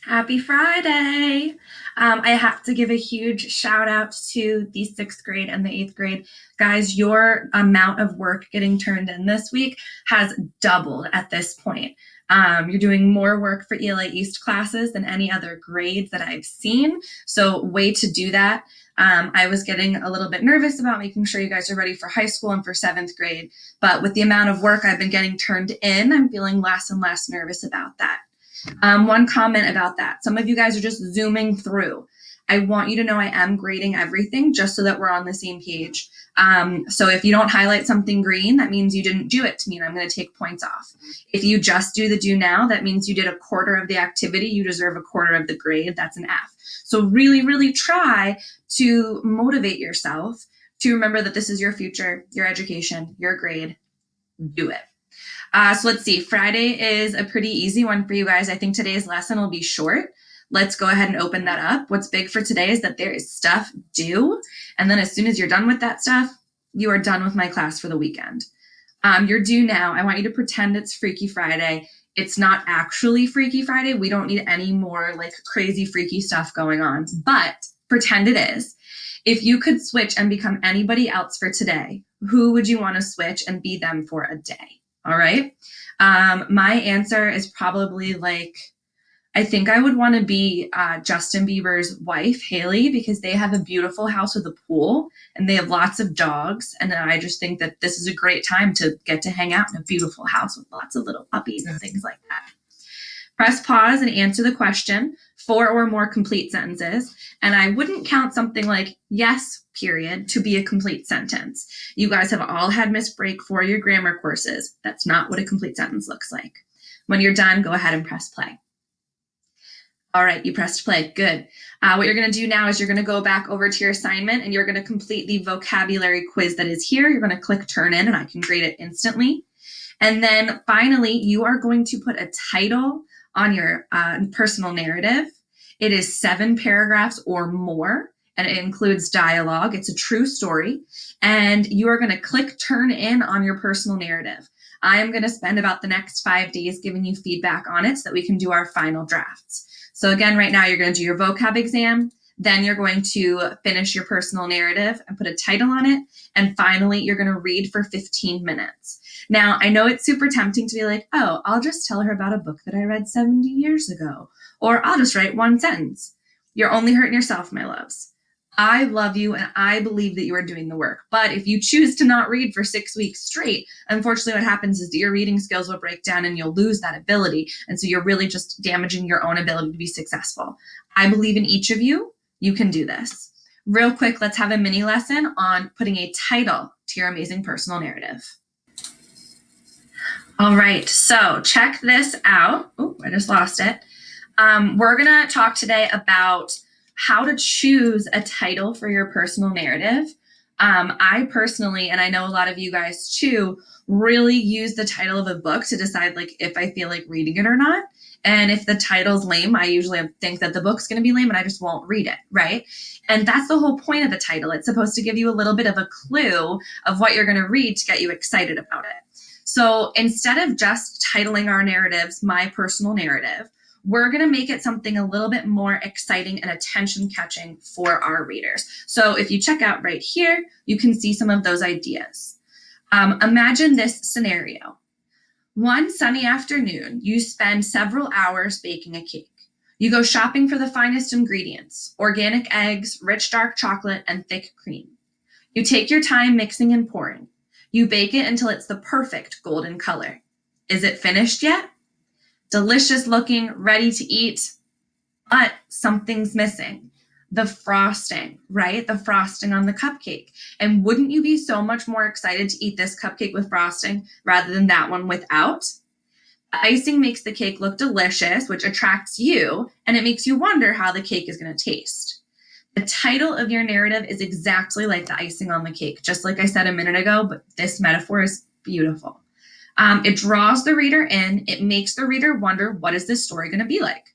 Happy Friday! I have to give a huge shout out to the sixth grade and the eighth grade. Guys, your amount of work getting turned in this week has doubled at this point. You're doing more work for ELA East classes than any other grades that I've seen. So, way to do that. I was getting a little bit nervous about making sure you guys are ready for high school and for seventh grade. But with the amount of work I've been getting turned in, I'm feeling less and less nervous about that. One comment about that. Some of you guys are just zooming through. I want you to know I am grading everything just so that we're on the same page. So if you don't highlight something green, that means you didn't do it to me and I'm going to take points off. If you just do the do now, that means you did a quarter of the activity. You deserve a quarter of the grade. That's an F. So really, really try to motivate yourself to remember that this is your future, your education, your grade. Do it. So let's see. Friday is a pretty easy one for you guys. I think today's lesson will be short. Let's go ahead and open that up. What's big for today is that there is stuff due. And then as soon as you're done with that stuff, you are done with my class for the weekend. You're due now. I want you to pretend it's Freaky Friday. It's not actually Freaky Friday. We don't need any more like crazy freaky stuff going on, but pretend it is. If you could switch and become anybody else for today, who would you want to switch and be them for a day? All right. My answer is probably like, I think I would want to be Justin Bieber's wife, Haley, because they have a beautiful house with a pool and they have lots of dogs. And I just think that this is a great time to get to hang out in a beautiful house with lots of little puppies and things like that. Press pause and answer the question, 4 or more complete sentences. And I wouldn't count something like yes, period, to be a complete sentence. You guys have all had Miss Break for your grammar courses. That's not what a complete sentence looks like. When you're done, go ahead and press play. All right, you pressed play. Good. What you're going to do now is you're going to go back over to your assignment and you're going to complete the vocabulary quiz that is here. You're going to click turn in and I can grade it instantly. And then finally, you are going to put a title on your personal narrative. It is 7 paragraphs or more, and it includes dialogue. It's a true story. And you are going to click turn in on your personal narrative. I am going to spend about the next 5 days giving you feedback on it so that we can do our final drafts. So again, right now you're going to do your vocab exam. Then you're going to finish your personal narrative and put a title on it. And finally, you're going to read for 15 minutes. Now, I know it's super tempting to be like, oh, I'll just tell her about a book that I read 70 years ago, or I'll just write one sentence. You're only hurting yourself, my loves. I love you and I believe that you are doing the work. But if you choose to not read for 6 weeks straight, unfortunately, what happens is that your reading skills will break down and you'll lose that ability. And so you're really just damaging your own ability to be successful. I believe in each of you. You can do this. Real quick, let's have a mini lesson on putting a title to your amazing personal narrative. All right, so check this out. Oh, I just lost it. We're going to talk today about how to choose a title for your personal narrative. I personally, and I know a lot of you guys too, really use the title of a book to decide like if I feel like reading it or not. And if the title's lame, I usually think that the book's going to be lame and I just won't read it, right? And that's the whole point of the title. It's supposed to give you a little bit of a clue of what you're going to read to get you excited about it. So instead of just titling our narratives, my personal narrative, we're going to make it something a little bit more exciting and attention catching for our readers. So if you check out right here, you can see some of those ideas. Imagine this scenario. One sunny afternoon, you spend several hours baking a cake. You go shopping for the finest ingredients, organic eggs, rich dark chocolate, and thick cream. You take your time mixing and pouring. You bake it until it's the perfect golden color. Is it finished yet? Delicious looking, ready to eat, but something's missing. The frosting, right? The frosting on the cupcake. And wouldn't you be so much more excited to eat this cupcake with frosting rather than that one without? The icing makes the cake look delicious, which attracts you, and it makes you wonder how the cake is going to taste. The title of your narrative is exactly like the icing on the cake, just like I said a minute ago, but this metaphor is beautiful. It draws the reader in. It makes the reader wonder, what is this story going to be like?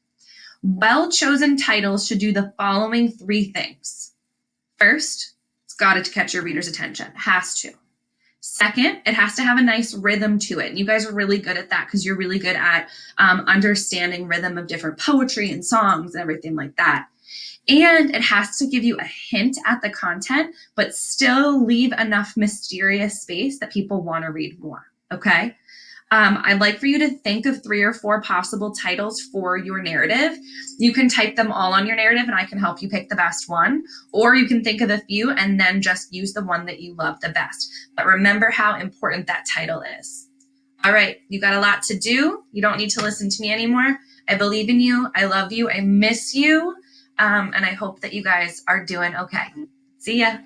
Well-chosen titles should do the following 3 things. First, it's got to catch your reader's attention. It has to. Second, it has to have a nice rhythm to it. And you guys are really good at that because you're really good at understanding rhythm of different poetry and songs and everything like that. And it has to give you a hint at the content, but still leave enough mysterious space that people want to read more. Okay. I'd like for you to think of 3 or 4 possible titles for your narrative. You can type them all on your narrative and I can help you pick the best one, or you can think of a few and then just use the one that you love the best. But remember how important that title is. All right, you got a lot to do. You don't need to listen to me anymore. I believe in you. I love you. I miss you. And I hope that you guys are doing okay. See ya.